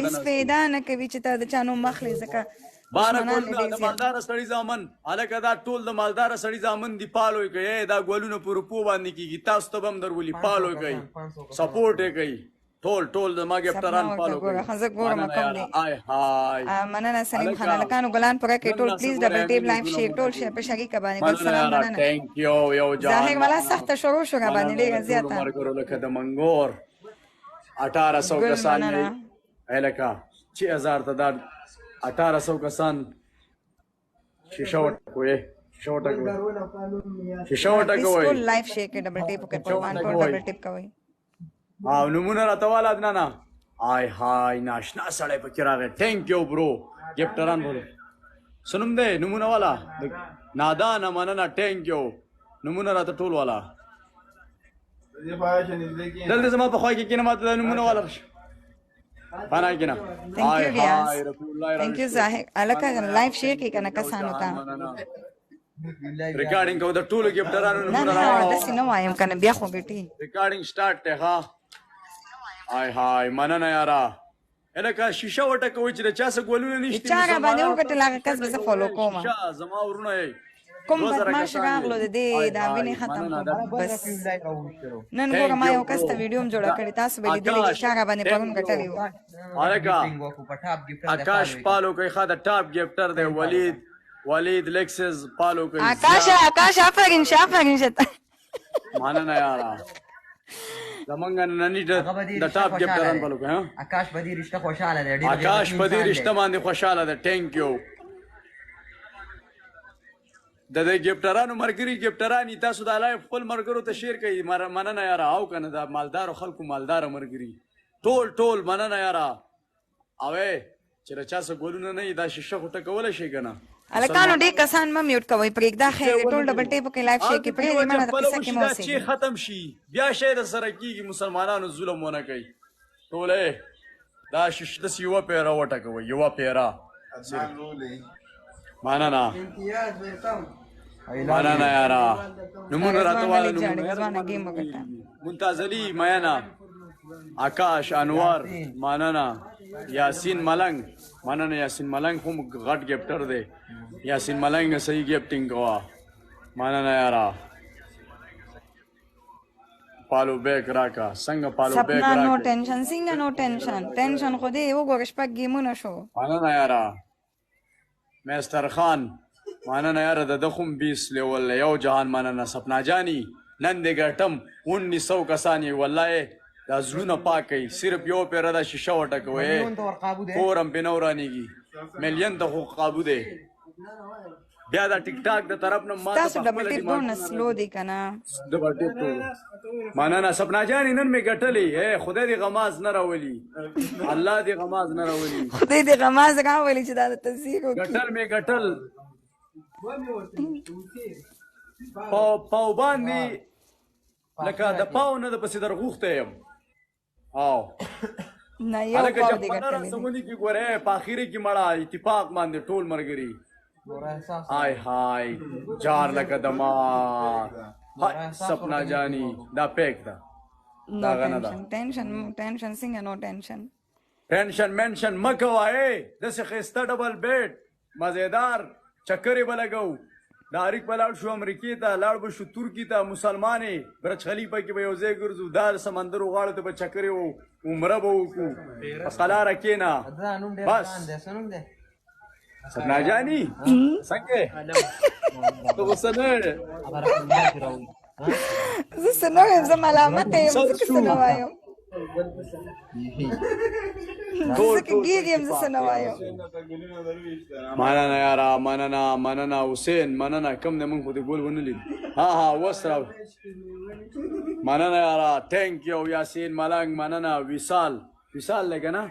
هیڅ فایده نه کوي چې ته د چا نوم واخلې ځکه دشمنان دې ډېر د مالدار سړي زامن هلکه دا ټول د مالدار سړي زامن دي پالوي کوي دا ګلونه په روپو باندې کیږي تاسو ته به هم درولي پالوي کوي سپورټ یې کوي ټول د ما ګفټران فالو کوي زه ګورم کوم دی مننه سلیم خان هلکانو ګلان پوره کوي ټول پلیز ډبل ټیپ لایف شیر ټول شیر په شریکه باندې ګل سلام مننه ثانک یو یو جان ظاهر والا سخته شروع شو باندې ډېره زیاته مرګرو لکه د منګور 1800 کسان الکا 6000 ته دا 1800 کسان شیشه وټکوي ټول لایف شیر کې ډبل ټیپ کوي قربان ټول ډبل ټیپ کوي او نمونه راته والا ادنانا آی هاي ناشنا سړی پکې راغی ثانک یو برو ګفټران بولو سنم دی نمونه والا نادانه مننه ثانک یو نمونه راته ټول والا دلته زما په خوا کې کینه ماته نمونه والا پانا کینه ثانک یو ګیاس ثانک یو ظاهر الکه لایف شیر کې کنه کسانو ته ریکارډینګ کو د ټولو ګفټرانو نمونه نه داسې نه وایم کنه بیا خو بیټي ریکارډینګ سٹارټ ته ها آی هاي مننه یارا الکه شیشه وټکوي چې چا څه ګولونه نشته چا باندې وکټه لاګه کس به فالو کوم شیشه زما ورونه کوم بدمعاش راغلو د دې دا ویني ختم بس نن ګوره ما یو کس ته ویډیو هم جوړه کړې تاسو به لیدلې چې شاګه باندې پرون ګټلې و الکه آکاش پالو کوي خا د ټاپ ګفټر دی ولید لیکسز پالو کوي آکاش افرین شته مننه یارا زمونږ نننی د ټاپ ګفټران پالو کوي آکاش بدی رشتہ خوشاله دی آکاش بدی رشتہ باندې خوشاله ده ثانک یو د دې ګفټرانو مرګري ګفټرانی تاسو د لایف خپل مرګرو ته شیر کوي مننه یارا او کنه د مالدار خلکو مالدار مرګري ټول مننه یارا اوې چې رچا څه ګولونه نه دا شیشه خټه کول شي کنه الکانو ډېر کسان م میوټ کوي پرېږدا خیر ټول ډبل ټیپ کې لایف شي کې پرې منه د قصه کې مو سي چې ختم شي بیا شي د سره کېږي مسلمانانو ظلم ونه کوي ټوله دا شیشه د یو پیرا وټه کوي یو پیرا مننه یارا نمونه راته والا نمونه ممتاز علي میانا آکاش انوار مننه یاسین ملنګ مننه یاسین ملنګ هم غټ ګفټر دی یاسین ملنګ صحیح ګفټینګ کوا مننه یارا پالو بیک راکا څنګه پالو بیک راکا سپنا نو ټینشن څنګه نو ټینشن خو دې وګورې شپږ گیمونه شو مننه یارا مستر خان مننه یارا د دخم 20 لیول یو جهان مننه سپنا جانی نن دې ګټم 1900 کسانی والله دا زړونه پاکي صرف یو پیره دا شیشه وټکوي فورم په نورانیږي مليون ته خو قابو دی بیا دا ټیک ټاک د طرف نه ما تاسو ډبل ټیپ دونه سلو دی کنه ډبل ټیپ مننه سپنا جانی نن می ګټلې خدای دې غماز نه راولي الله دې غماز نه راولي خدای دې غماز راولي چې دا تصدیق وکړي ګټل می ګټل پاو باندې لکه د پاو نه د پسې درغوخته یم او نه یو پاو دی ګټلې سمونی کی ګوره په اخیری کې مړه اتفاق باندې ټول مرګري آی هاي جار لکه دمار سپنا جانی دا پیک دا نو ټینشن څنګه نو ټینشن منشن مکوای دسه خسته ډبل بیټ مزیدار چکرې بلګو داریک په لاړ شو امریکې ته لاړ به شو ترکی ته مسلمانې برج خلیفه کې به یو ځای ګرځو دار سمندر غاړو ته به چکرې وو عمره به وکړو په قلاره کېنه بس سپنا جانی څنګه ته غوسه نه زه څه نه یم زه ملامت یم زه څه نه وایم زه ګیر یم زه څه نه وایم مننه یاره مننه حسین مننه کم دی موږ خو دې ګول ونه لید ها اوس راو مننه یاره ثانک یو یاسین ملنګ مننه وصال دی که نه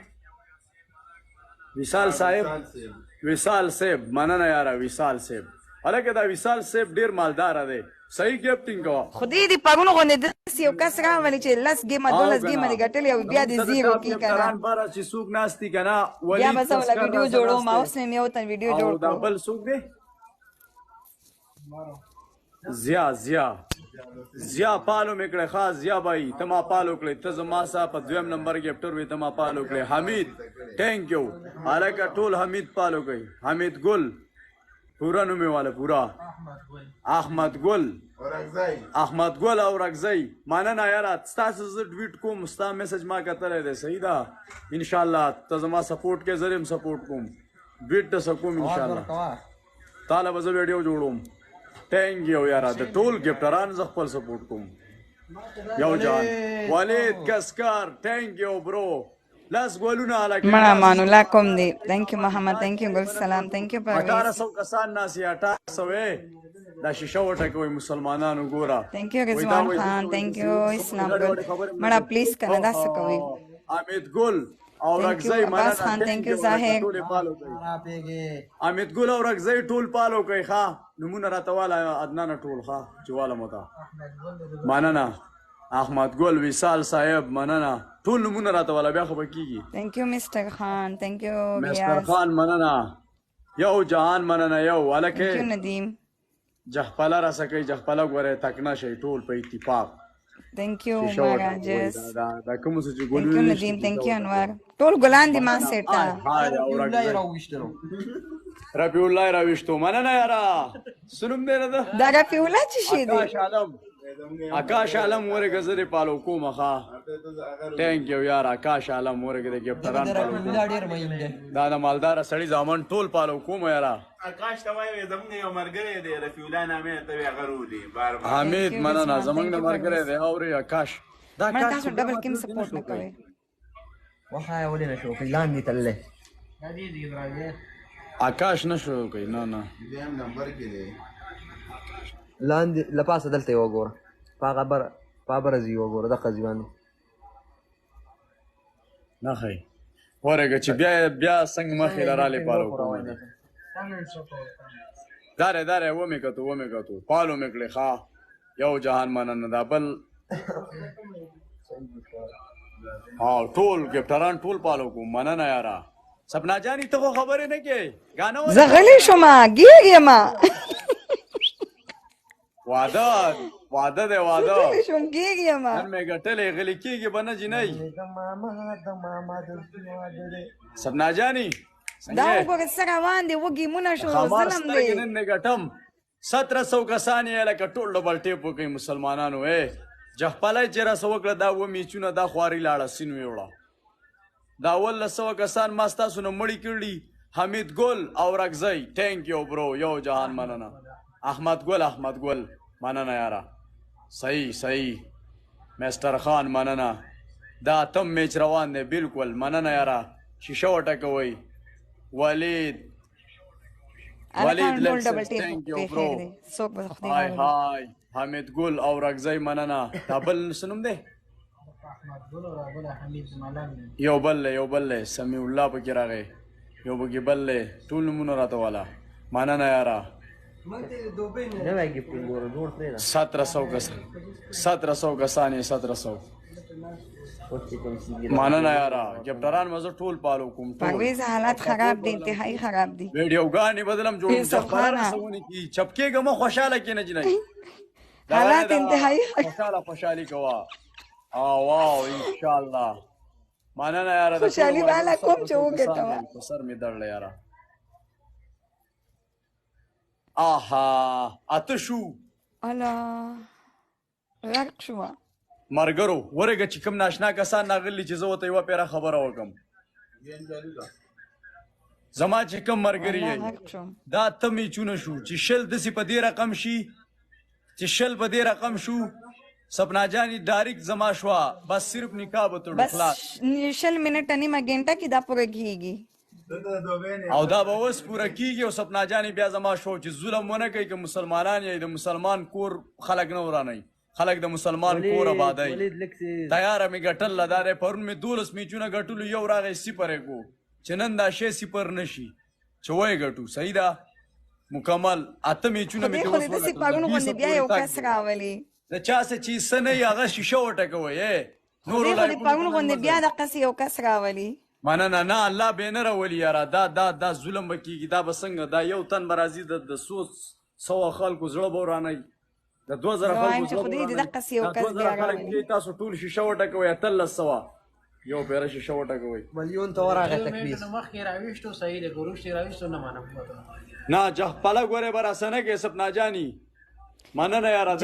وصال صاحب مننه یاره وصال صاحب هلکه دا وصال صاحب ډېر مالداره دی صحیح ګفټینګ کوه خدای دې پرونه غوندې داسې یو کس راولي چې 10 ګیمه 12 ګیمه دې ګټلې او بیا دې زیرو کي که نه چې څوک ناست دي که نه بیا به زه وله ویډیو جوړوم اوس مې یو تن ویډیو جوړ او دا بل څوک دی زیا زیا پالو میکړه خاص زیا بای تما پالو کړې ته زما سا په دویم نمبر ګفټر وي تما پالو کړې حمید ثانک یو الکه ټول حمید پالو کوي حمید ګل پورا نومې والا پورا احمد ګل او رغزی مننه یاره ستاسو زه ټویټ کوم ستا میسج ما کتلی دی صحیح ده انشاءالله ته زما سپورټ کې زه هم سپورټ کوم ټویټ ته کوم انشاءالله تاله به زه ویډیو جوړوم ثانک یو یاره د ټول ګفټران زه خپل سپورټ کوم یو جان ولید کسکار ثانک یو برو لاس ګولونه الکه مړه مانولا کوم دی ثانک یو محمد ثانک یو ګل سلام ثانک یو پرویز 1800 کسان ناسي 1800 دا شیشه وټکوي مسلمانانو ګوره ثانک یو رضوان خان ثانک یو اسلام ګل مړه پلیز کنه دا څه کوي حمید ګل او رغزی عباس خان ثانک یو ظاهر حمید ګل او رغزی ټول پالو کوي ښا نمونه راته والا عدنان ټول ښا چواله متا مننه احمد ګل وصال صاحب مننه ټول نمونه راته والا بیا خو کیږي ثانک یو مستر خان ثانک یو مستر خان مننه یو جهان مننه یو الکه ثانک یو ندیم جهپاله را سکی جهپاله ګوره تکنا شي ټول په اتفاق ثانک یو مراجس دا کوم څه چې ثانک یو ندیم ثانک یو انور ټول ګلان دي ما سیټا ربیع الله راويشتو مننه یاره سلام دې ده دا رفیع الله چې شي دی आकाश आलम मोरे गजरे पालो को मखा थैंक यू यार आकाश आलम मोरे के गिफ्टरान पालो दादा मालदार सड़ी जामन टोल पालो को यारा आकाश तवाय زمونه مرګره دی رفیع الله نامه ته غرو دی بار بار حمید مننه زمونه مرګره دی او आकाश دا تاسو ډبل کیم سپورټ نه کوي وخا ولې نشو کلان دي تله आकाश نشو کوي نه نه دیم نمبر کې دی لاندې لپاسه دلته یو ګوره پابر زی یو ګوره د قزوان نه خي ورګه چې بیا څنګه مخې لراله پالو کوم داره و مې کتو پالو مې کړې ښا یو جهان مننه دا بل ټول ګفټران ټول پالو کوم مننه یاره سپنا جانی ته خبره نه کې غانو زه غلی شوم ګیږم واده دی واده شوم ګیږم نن مې ګټلې غلی کېږي به نه جنۍ سپنا جانی دا وګوره څه روان دی وږي مونه شو ظلم دی نن مې ګټم 1700 کسان یې لکه ټول ډبل ټیپ وکړي مسلمانانو جهپاله چې راسه وکړه دا و میچونه دا خواري لاړه سین ویوړه دا ول 100 کسان ما ستاسو نه مړی کړي حمید ګل او رغزی ثانک یو برو یو جهان مننه احمد ګل مننه یاره صحیح مستر خان مننه دا تم میچ روان دی بالکل مننه یاره شیشه وټکوي ولید ثانک یو برو هاي حمید ګل او رغزی مننه دا بل سنم دی یو بل سمیع الله پکې راغی یو بګي بل ټول نمونه راته والا مننه یاره 1700 کسان 1700 مننه یاره ګفټران مزه ټول پالو کوم پرویز حالات خراب دي انتهایی خراب دي ویډیو غانې بدلم جوړ ځخونه کی چپکه غم خوشاله کې نه جنای حالات انتهایی خوشالي کوا واو ان شاء الله مننه یاره خوشالي والا کوم چې وګټم سر می درل یاره آها اتشو الا راکشوا مرګرو ورګه چې کوم ناشنا کسان ناغلی چې زه وته یو پیره خبره وکم زما چې کوم مرګری دا تمې چونه شو چې شل د سی په دې رقم شو سپنا جانی ډایرکټ زما شوا بس صرف نکاح به تړو خلاص شل منټ نیمه غنټه کې دا پوره کیږي او دا به اوس پوره کیږي او سپنا جانی بیا زما شو چې ظلم ونه کوي که مسلمانان یې د مسلمان کور خلک نه وراني خلک د مسلمان کور آبادای تیار می ګټل لدارې پرون می 12 میچونه ګټلو یو راغی سپره کو چې نن دا شی سپر نشي چې وای ګټو صحیح ده مکمل اته میچونه می خو دې سپاګونو باندې بیا یو کس راولي د چا څه چیز سنې هغه شیشه وټکوي نور دې پاګونو باندې بیا د قص یو کس راولي مننه نه الله به نه راولي یاره دا ظلم وکیږي دا به څنګه دا یو تن برازي د 100 خلکو زړه به وراني د 2000 وایم چې خلکو خدای دې دقسې یو کس بیا راولي. کې تاسو ټول شیشه وټکوئ 1300 یو پیره شیشه وټکوئ ملیون ته ورغی تکلیف مخکې راویشتو صحیح دی ګروشتې راویشتو نه منم نه جهپله ګورې به راسنه کې سپنا جاني مننه یاره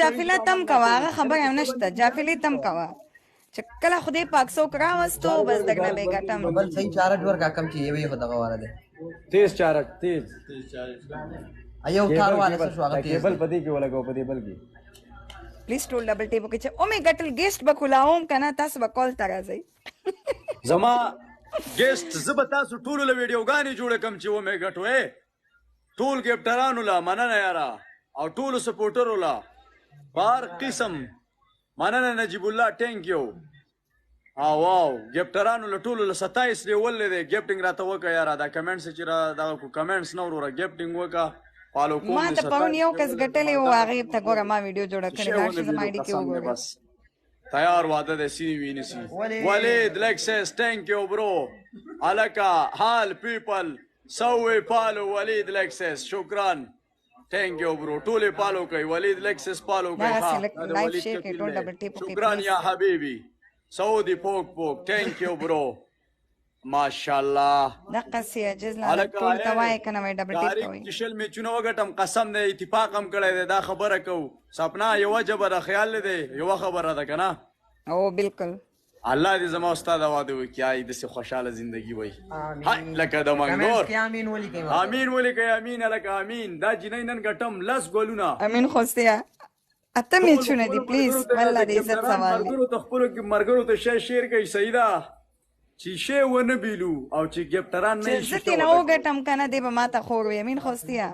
جافله تم کوه هغه خبره هم نشته جافلې تم کوه چې کله خدای پاک څوک راوستو بس دغه به ګټم بل صحیح چارج ورکا کم چې یوې خو دغه واره ده تیز چارج تیز ایو تار والا څه شو هغه تیز کیبل پدې کې ولګاو پدې بل کې پلیز ټول ډبل ټیپ وکړئ چې او مې ګټل ګیسټ به کلاوم کنه تاسو به کال ته راځئ زما ګیسټ زه به تاسو ټولو له ویډیوګانې جوړه کړم چې و مې ګټو ټول ګیفټرانو له مننه یاره او ټولو سپورټرو له بار قسم مننه نجیب الله ټینک یو واو ګیفټرانو له ټولو له 27 لیول دی ګیفټینګ راته وکړه یاره دا کمنټس چې را دا کمنټس نه وروره ګیفټینګ وکړه فالو کوم ما ته پرون یو کس ګټلې و هغې ته ګوره ما ویډیو جوړه کړې راشي زما آی ډي کې وګورئ بس تیار واده د سینې وینې ولید لکسس ټینک یو برو الکا حال پیپل سوي پالو ولید لکسس شکران ټینک یو برو ټولې پالو کوي ولید لکسس پالو کوي لایک شیر کړئ ټول ډبل ټیپ وکړئ شکران یا حبیبي سعودي پوک پوک ټینک یو برو ماشاءالله دقسې عجز لا ټول ته وایې که نه وایي ډبل ټیپ ته وایي شل میچونه وګټم قسم دی اتفاق هم کړی دی دا خبره کوو سپنا یوه جبه ده خیال دی یوه خبره ده که نه او بالکل الله دې زما استاد واده وکړي ای داسې خوشحاله زندگی وای لکه د منګور امین ولیکئ امین ولیکئ امین لکه امین دا جنۍ نن ګټم 10 ګولونه امین خوستیا اته میچونه دي پلیز والله د عزت سوال دی مرګرو ته خپلو کې مرګرو ته شیر کوي صحیح ده چې شی ونه بیلو او چې ګیفټران نه چې زه ترې نه وګټم که نه دی به ما ته خور وي امین خوستیا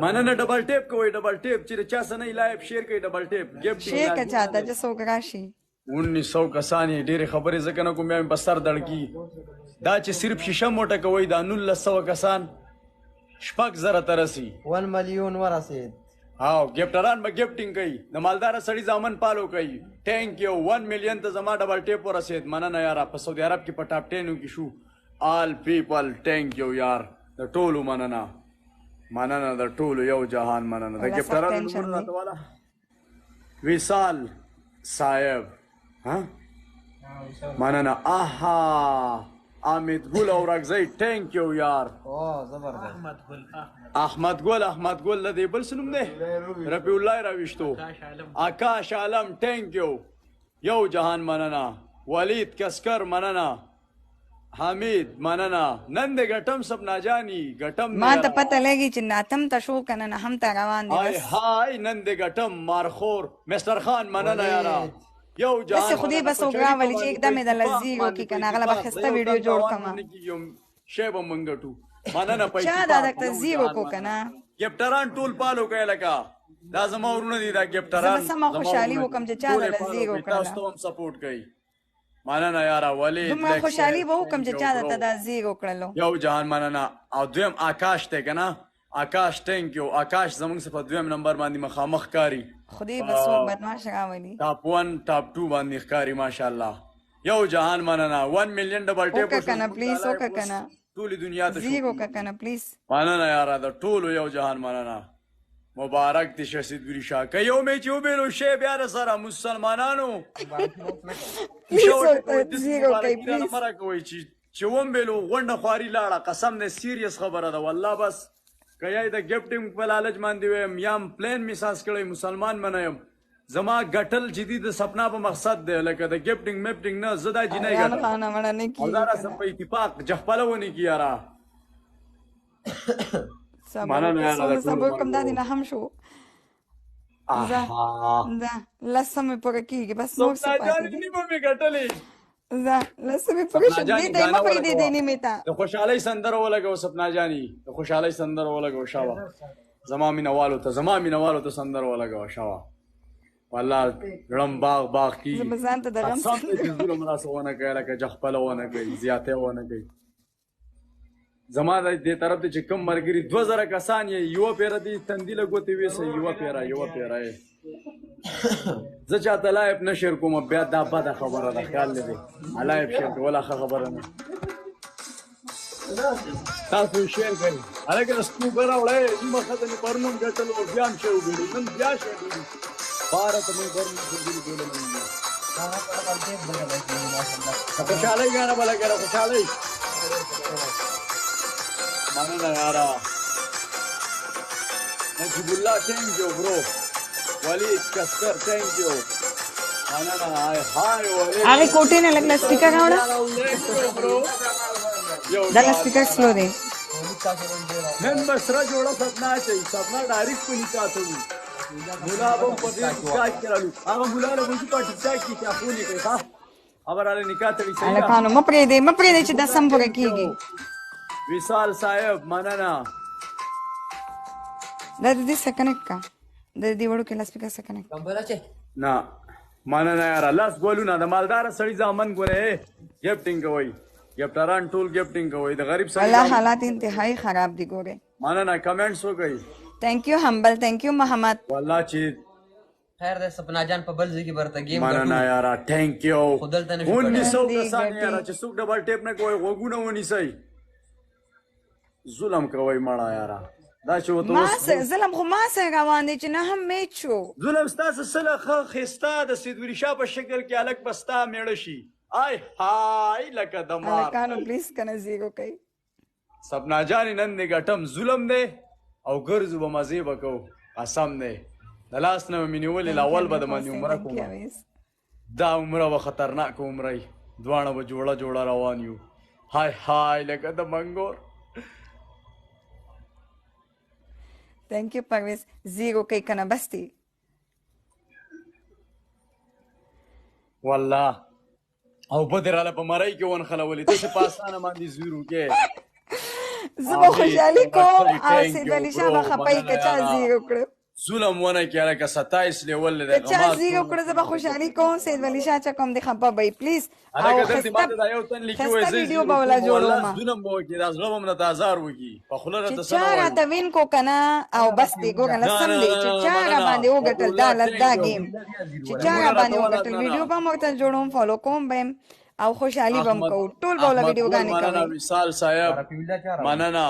مننه ډبل ټیپ کوئ ډبل ټیپ چې چا څه نه لایف شیر کوي ډبل ټیپ ګیفټ شیر که چاته چې څوک راشي 1900 کسان یې ډېرې خبرې ځکه نه کوم بیا مې په سر دړکي دا چې صرف شیشه موټه کوئ دا 1900 کسان 6,000 ته رسي 1 ملیون ورسید ګیفټران به ګیفټینګ کوي د مالدار سړي زامن پالو کوي ټینک یو 1 ملیون ته زما ډبل ټیپ ورسید مننه یاره په سعودي عرب کې په ټاپ 10 کې شو آل پیپل ټینک یو یار د ټولو مننه د ټولو یو جهان مننه د ګیفټران نمبر راته والا وصال صاحب مننه آها حامد ګل اورکزی ټینک یو یار زبردست احمد ګل د دې بل څه نوم دی رفیع الله راویشتو آکاش عالم ټینک یو جهان مننه ولید کسکر مننه حمید مننه نن دې ګټم سپنا جانی ګټم ما ته پته لګي چې ناتم ته شو کنه نه هم ته روان دی هاي هاي نن دې ګټم مارخور مستر خان مننه یارا یو جهان بس خدای بس وګراولي چې एकदम د لذیذ وکي کنه هغه به خسته ویډیو جوړ کما شیبه منګټو مننه پېښه چا دا د زیرو کو کنه ګیفټران ټول پالو کوي لکه دا زما ورونه دي دا ګیفټران زما خوشحالي وکم چې چا د زیرو کړه تاسو هم سپورټ کوي مننه یارا ولید زما خوشحالي به وکم چې چا د زیرو کړلو یو جهان مننه او دویم آکاش ته کنه آکاش ټینک یو آکاش زمونږ څخه دویم نمبر باندې مخامخ کاری خدای بس وک بدمعاش راولي ټاپ 1 ټاپ 2 باندې ښکاری ماشاءالله یو جهان مننه 1 ملیون ډبل ټیپ وکړه کنه پلیز وکړه کنه ټول دنیا ته زیرو وکړه کنه پلیز مننه یاره د ټولو یو جهان مننه مبارک دي شهید ګری شاه که یو مې چې وبېلو شی بیا سره مسلمانانو زیرو کوي پلیز مره کوي چې ومبېلو غونډه خواري لاړه قسم نه سیریس خبره ده والله بس که یا د ګیفټینګ په لالچ باندې ویم یم پلین میساس کړی مسلمان منیم زما ګټل جدي د سپنا په مقصد دی لکه د ګیفټینګ میفټینګ نه زه دا جنۍ ګټم خانه مړه نه او دا راسه په اتفاق جهپله ونه کي یاره صبر کوم دا دې نه هم شو دا لسه مې پوره کېږي بس نور څه پاتې دي نیمه مې ګټلې لسه مې پوره شو دې ته یې مه پرېږدې دې نیمې ته د خوشحالۍ سندره ولګو سپنا جاني د خوشحالۍ سندره ولګو شاوه زما مینوالو ته سندره ولګو شاوه والله رم باغ کی زه به ځان ته د غم سم دې ظلم راسه ونه کوي لکه جهپله ونه کوي زیاتې ونه کوي زما د دې طرف ته چې کم مرګري 2000 کسان یې یوه پیره دي تندي له ګوتې ویسه یوه پیره یې زه چاته لایف نه شیر کوم بیا دا بده خبره ده خیال لري لایف شیر کوله ښه خبره نه تاسو شیر کړئ هلکه د سپوکر راوړی نیمه ښځه مې پرون ګټلو او بیا هم شی وګړي نن بیا شی ډېري باره ته مې پرون خبرې بوللی خوشحالۍ ګاڼه به لګېده خوشحالۍ مننه یاره نجیب الله تhank you bro ولید کسکر thank you مننه هاي ولید هغه کوټې نه لګ سپیکر راوړه دا سپیکر سلو دی نن به سره جوړه سپنا اچوي سپنا ډایرکټ په نکاح ته وي ملا به په دې نکاح کې رالو هغه ملا نه وځي په ټیکټاک کې چاپونې کوي ښه خبراله نکاح ته وي صحیح هلکانو مه پرېږدئ چې دا سم پوره کېږي وصال صاحب مننه دا د دې سره کنیکټ کا د دې وړو کې لاسپیکر سره کنیکټ نه مننه یاره لاس ګولونه د مالداره سړي زامن ګورئ ګفټینګ کوئ ګفټران ټول ګفټینګ کوئ د غریب سړي والله حالات انتهایی خراب دي ګورئ مننه کمنټس وکئ تhank you حنبل thank you محمد والله چې خیر ده سپنا جان په بل ځای کې برته گیم مننه یاره thank you خو دلته نشو 1900 کسان یاره چې څوک ډبل ټیپ نه کوئ غوږونه ونیسئ ظلم کوئ مړه یاره دا چې ورته ما سره ظلم خو ما سره روان دی چې نه هم میچ شو ظلم ستاسو سره ښه ښایسته د سیدوري شاه په شکل کې هلک به ستا میړه شي آی های لکه د مار هلکانو پلیز کنه زیرو کوي سپنا جانې نن دې ګټم ظلم دی او ګرځو به مزې به کوو قسم دی د لاس نه به مې نیولې اول به د باندې عمره کوم دا عمره به خطرناکه عمره وي دواړه به جوړه جوړه روان یو های های لکه د منګور thank you پرویز زیرو کوي کنه بس دی والله او به دې راله په مرۍ کې ونښلولې داسې په اسانه باندې زیرو کې زه به خوشحالي کوم او سید علي شاه به خپه وي که چا زیرو کړه ظلم ونه کړه لکه 27 لیول دی که چا زیرو کړه زه به خوشحالي کوم سید علي شاه چې کوم دی خپه به وي پلیز او ښایسته ویډیو به وله جوړوم ظلم به وکړي دا زړه به م راته ازار وکړي په خوله راته چې چا راته وین کو کنه او بس دی ګوره لسم دی چې چا را باندې وګټل دا ګیم چې چا را باندې وګټل ویډیو به م ورته جوړوم فالو کوم به او خوشحالي به م کوو ټول به وله ویډیوګانې کوئ وصال صاحب مننه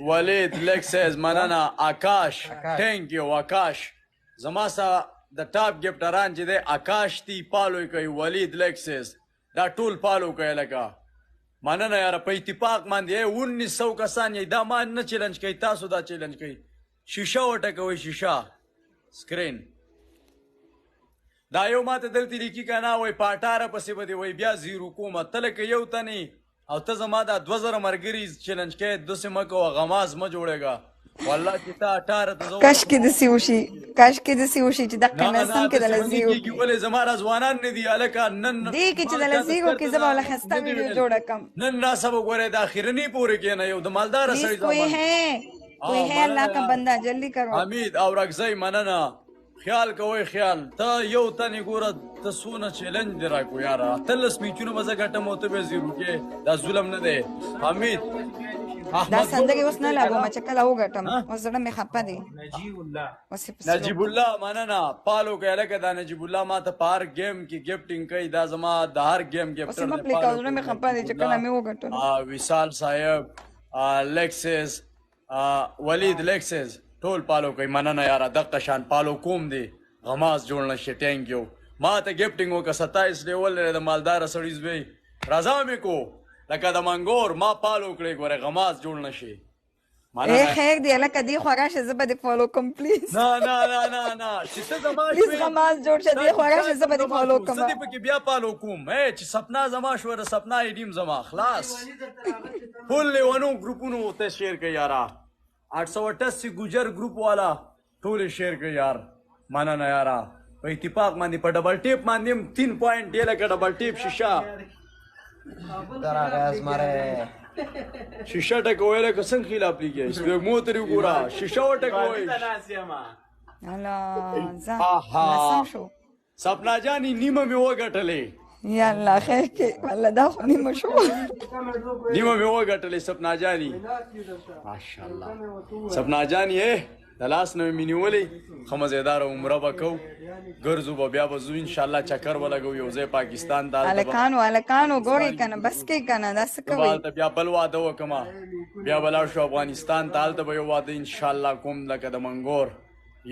ولید لیکسز مننه آکاش thank you آکاش زما سره د ټاپ ګفټران چې دی آکاش تی پالو کوي ولید لیکسز دا ټول پالو کوي لکه مننه یاره په اتفاق باندې 1900 کسان یې دا ما نه چیلنج کوي تاسو دا چیلنج کوي شیشه وټکوئ شیشه سکرین دا یو ماته دلته لیکي که نه وایي په 18 پسې به دې وایي بیا زیرو کومه ته لکه یو تنې او ته زما دا 2000 ملګري چیلنج کوې داسې مه کوه غماز مه جوړېږه والله چې ته 18 ته کاشکې داسې وشي چې دقه نسم کې دله زیرو کړي ولې زما را ځوانان نه دي هلکه نن دې کې چې دله زیرو کړي زه به وله ښایسته ویډیو جوړه کړم نن ناسبه ګورې د اخرني پورې کښېنه یو د مالداره سړي کوئی ہے الله کا بنده جلدی کرو حمید او رګزی مننه خیال کوئ خیال ته یو تنې ګوره ته څونه چیلنج دې راکړو یاره 18 میچونه به زه ګټم او ته به زیرو کې دا ظلم نه دی حمید دا سندرې اوس نه لاګوم چې کله وګټم اوس زړه مې خفه دی نجیب الله مننه پالو کوي هلکه دا نجیب الله ما ته په هر ګیم کې ګفټینګ کوي دا زما د هر ګیم ګفټر اوس مې پلی کوم زړه مې خفه دی چې کله مې وګټم وصال صاحب لیکسز ولید لیکسز ټول پالو کوي مننه یاره دقه شان پالو کوم دی غماز جوړ نه شي ټینک یو ما ته ګفټینګ وکړه 27 لیول لري د مالداره سړي زوی رضا مې کو لکه د منګور ما پالو کړی ګوره غماز جوړ نه شي خیر دی لکه دی خو راشه زه به دې فالو کوم پلیز نه چې ته زما پلیز غماز جوړ شه دی خو راشه زه به دې فالو کوم زه دې پکې بیا پالو کوم چې سپنا زما شوه د سپنا ایډیم زما خلاص ټول لیونو ګروپونو ته شیر کوي یاره 888 ګجر ګروپ والا ټول شیر کوي یار مننه یاره په اتفاق باندې په ډبل ټیپ باندې 3 پوینټ دی لکه ډبل ټیپ شیشه شیشه ټکوئ لکه څنګه خلاف لیکي سپېږمو ترې وګوره شیشه وټکوئ سپنا جانې نیمه مې وګټلې یا الله خیر کې والله دا خو نیمه شو نیمه مې وګټلې سپنا جانې ماشاءالله سپنا جانې د لاس نه مې نیولې ښه مزېداره عمره به کوو ګرځو به بیا به ځو انشاءالله چکر به لګو یو ځای پاکستان ته هلکانو ګورئ که نه بس کوئ که نه دا څه به کوئ هلته بیا بل واده وکړمه بیا به لاړ شو افغانستان ته هلته به یو واده انشاءالله کوم لکه د منګور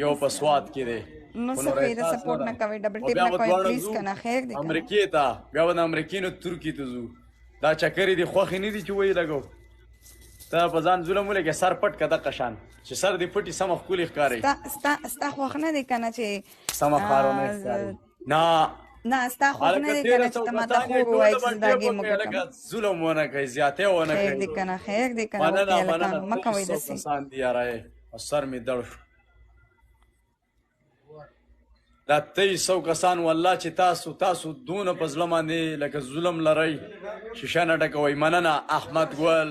یو په سوات کې دی نو څه کوئ د سپورټ نه کوئ ډبل ټیپ نه کوئ پلیز که نه خیر دی که نه امریکې ته بیا به د امریکې نه ترکي ته ځو دا چکرې دي خوښې نه دي چې وایي لګو ته په ځان ظلم ولګې سر پټ که دقه شان چې سر دې پټي سمه ښکلې ښکاري ستا خوښ نه دی که نه چې سمه ښکارونه ښکاري نه نه ستا خوښ نه دی که نه چې ته ماته خوب ووایې چې زه دا ګیم وګټم ظلم ونه کوي زیاتې ونه خیر دی کوي که نه خیر دی که نه مننه وکړئ مننه هلکانو مه کوئ 2300 داسې کسان دي یاره او سر مې دړ شو دا 2300 کسان والله چې تاسو دونه په زړه باندې لکه ظلم لرئ شیشه نه ډکوئ مننه احمد ګل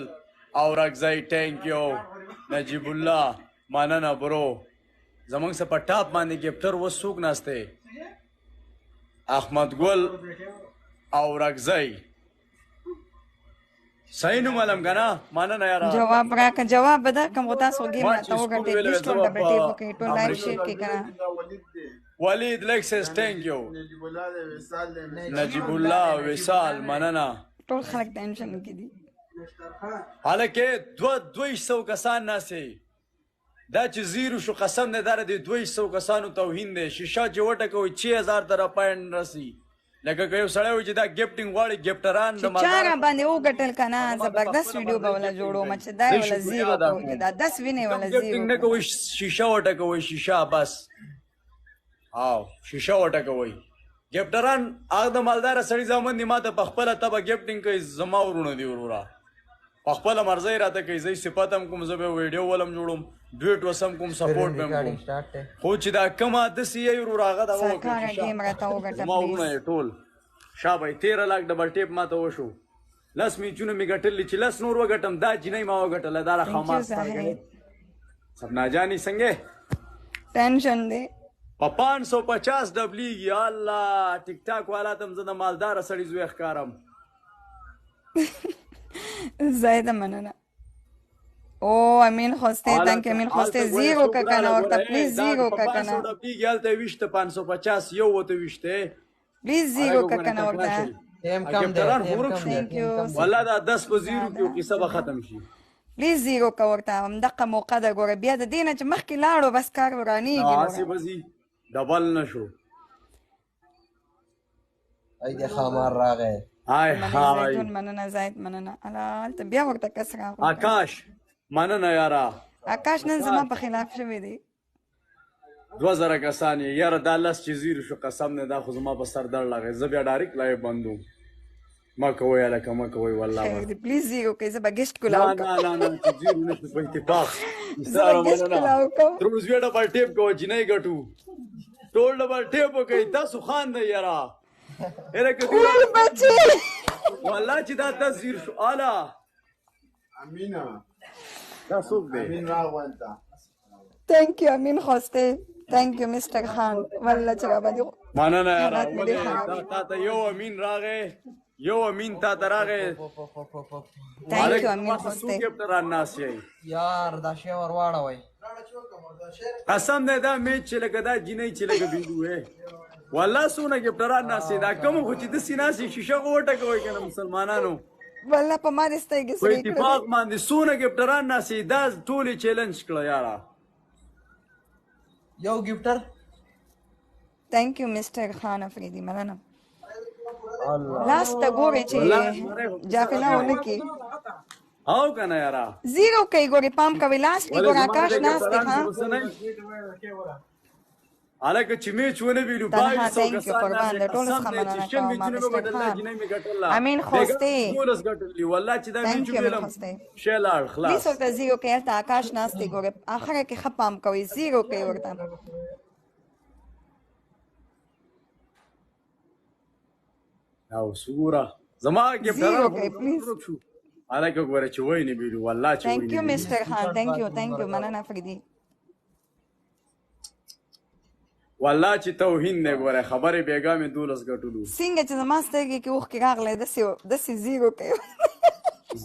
اورکزی ټینک یو نجیب الله مننه برو زمونږ څه په ټاپ باندې ګفټر اوس څوک ناست دی احمد ګل اورکزی صحیح نوم علم که نه مننه یاره جواب راکړه جواب به درکړم خو تاسو ګیم راته وګټئ پلیز ټول ډبل ټیپ وکړئ ټول لایک شیر کړئ که نه ولید لکسس ټینک یو نجیب الله وصال مننه ټول خلک ټینشن کې دي حالکه 200 کسان ناسي دا چې زیرو شو قسم نه دار دي 200 کسانو توهین دي شیشه چې وټه کوي 6000 تر پاین راسي لکه که یو سړی وي چې دا ګفټینګ غواړي ګفټران د چا باندې وګټل که نه زبردست ویډیو به ولا جوړوم چې دا ولا زیرو کوي دا 10 وینې ولا ګفټینګ نه زیرو کوي شیشه وټه کوي شیشه بس او شیشه وټه کوي ګفټران هغه د مالدار سړي ځامن دي ماته په خپله تبه ګفټینګ کوي زما ورونه دي وروره په خپله مرضی راته کوي زه صفت هم کوم زه به ویډیو ولم جوړوم ډویټ وسم کوم سپورټ به هم کوم خو چې دا کومه داسې یې ورور هغه دا سرکاره ګیم راته وګټه زما ورونه یې ټول شابه 13 لاک ډبل ټیپ ماته وشو 10 میچونه مې ګټلې چې 10 نور وګټم دا جنۍ ما وګټله دا را خاماس سپنا جانی څنګه ټینشن دی په 550 ډبلیږي الله ټیک ټاک والا ته زه د مالداره سړي زوی ښکارم زایده مننه او امین خوسته تانک امین خوسته زیرو کا کنه ورته پلیز زیرو کا کنه ډبلیږي هلته ویشته 550 یو وته ویشته پلیز زیرو کا کنه ورته ټیم کم دی Thank you. والله دا 10 په زیرو کې قصه به ختم شي پلیز زیرو کا ورته همدغه موقع ده ګوره بیا د دې نه چې مخکې لاړو بس کار ورانېږي هسې به ځي ډبل نه شو ای د خامار راغی هاي هاي زیتون مننه زاید مننه هلته بیا ورته کس راغلی آکاش مننه یاره آکاش نن زما په خلاف شوی دی 2000 کسان یې یاره دا لس چې زیرو شو قسم نه دا خو زما په سر درد لګی زه بیا ډایرکټ لایو بندوم ما کوئ هلکه ما کوئ والله خیر دی پلیز زیرو کوئ زه به ګیشت نه کولاو نه نه چې زیرو نه شو په اتفاق زه به ګیشت کولاو کوم تر اوس بیا ډبل ټیپ کوه چې نه یې ګټو ټول ډبل ټیپ وکړئ تاسو خان دی یاره هره که ټول بچې والله چې دا 10 زیر شو اله امینا دا څوک دی امین راغونتا تhank you امین خوسته thank you مستر خان والله چې را باندې مننه حالات مې ډېر یاره خراب تا ته یو امین راغی یو امین تا ته راغی thank you امین خوسته کپټران ناس یې یار دا شی ور واړوئ قسم دی دا میچ چې لکه دا جینۍ چې لکه بندو ہے والله څونه کپټران ناس دا کوم خو چې داسې ناسې شیشه خو وټکوئ که نه مسلمانانو والله په ما دې سترګې په سرې کړې اتفاق باندې څونه کپټران ناسې دا ټولې چیلنج کړه یاره یو ګفټر thank you مستر خان افریدي مننه لاس ته ګورئ چې جافله ونه کړي او که نه یاره زیرو کوي ګورې پام کوئ لاس کې ګوره آکاش ناست دی ښه هلکه چې میچ ونه ویلو تنها thank you قربان دی ټولو څخه مننه کوم مستر خان امین خوسته والله چې دا thank میچ you امین ویلم خوسته شی لاړ پلیز خلاص ورته زیرو کوي هلته آکاش ناست دی ګوره اخره کې ښه پام کوئ زیرو کوي ورته او سوره زما زیرو کوي ګفټران پلیز هلکه ګوره چې وای نه ویلو والله چې thank you وای نه مستر خان thank you مننه افریدي والله چې توهین دی ګوره خبرې بېګا مې 12 ګټلو څنګه چې زما سترګې کې اوښکې راغلی داسې زیرو کوي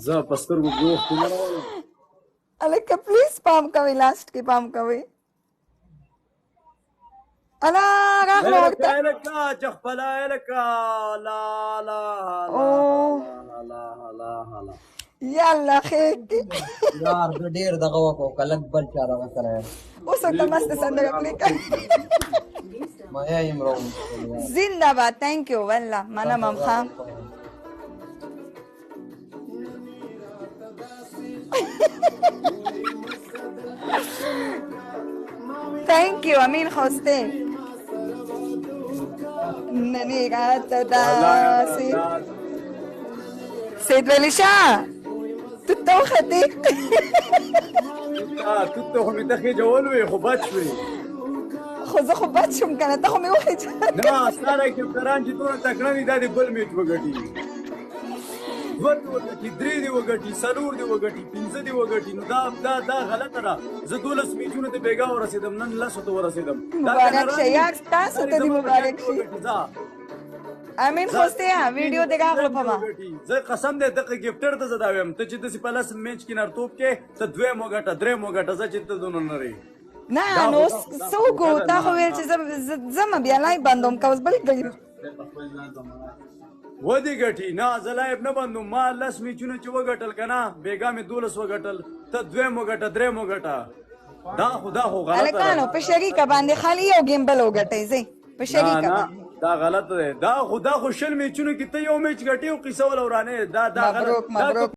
زه په سترګو کې اوښکې نه راوړم هلکه پلیز پام کوئ لاست کې پام کوئ الا راغله ورته لکه چې خپله لکه لا لا او لا یاله خیر کې یار زه ډېر دغه وکړو که لږ بل چا دغه سره یم اوس ورته مست سندره پلی کوي ما یم روم زنده باد تhank you والله منم خان thank you امین خوسته ننی راته داسې سید ولی شاه تو توختی تو ته خو مې تخې جوول وې خو بچ وې خو زه خو بد شوم که نه ته خو مې وخېجه نه ستا کرکټران چې دونه تکړه دي دا د بل میچ وګټي دوه دې وګټي درې دې وګټي څلور دې وګټي پنځه دې وګټي نو دا غلطه ده زه 12 میچونه ته بېګا ورسېدم نن لسو ته ورسېدم مبارک شه یار تاسو ته دې مبارک شي امین خوسته ویډیو دې راغلو په ما زه قسم دې دغه ګفټر ته زه دا وایم ته چې داسې په لس میچ کې نرتوب کې ته دویم وګټه دریم وګټه زه چې ته دونه نه رې نه نو څوک تا خو ویل چې زه بیا لایو بندوم که اوس بل کوي ودې ګټي نه زه لایب نه بندوم ما لس میچونه چې وګټل که نه بېګا مې 12 وګټل ته دویم وګټه دریم وګټه دا خو غلطه ده هلکانو په شریکه باندې خالي یو ګیم بل وګټئ ځئ په شریکه باندې دا غلط دی دا خو شل میچونو کې ته یو میچ ګټې او قصه ول ورانه دا غلط مبروک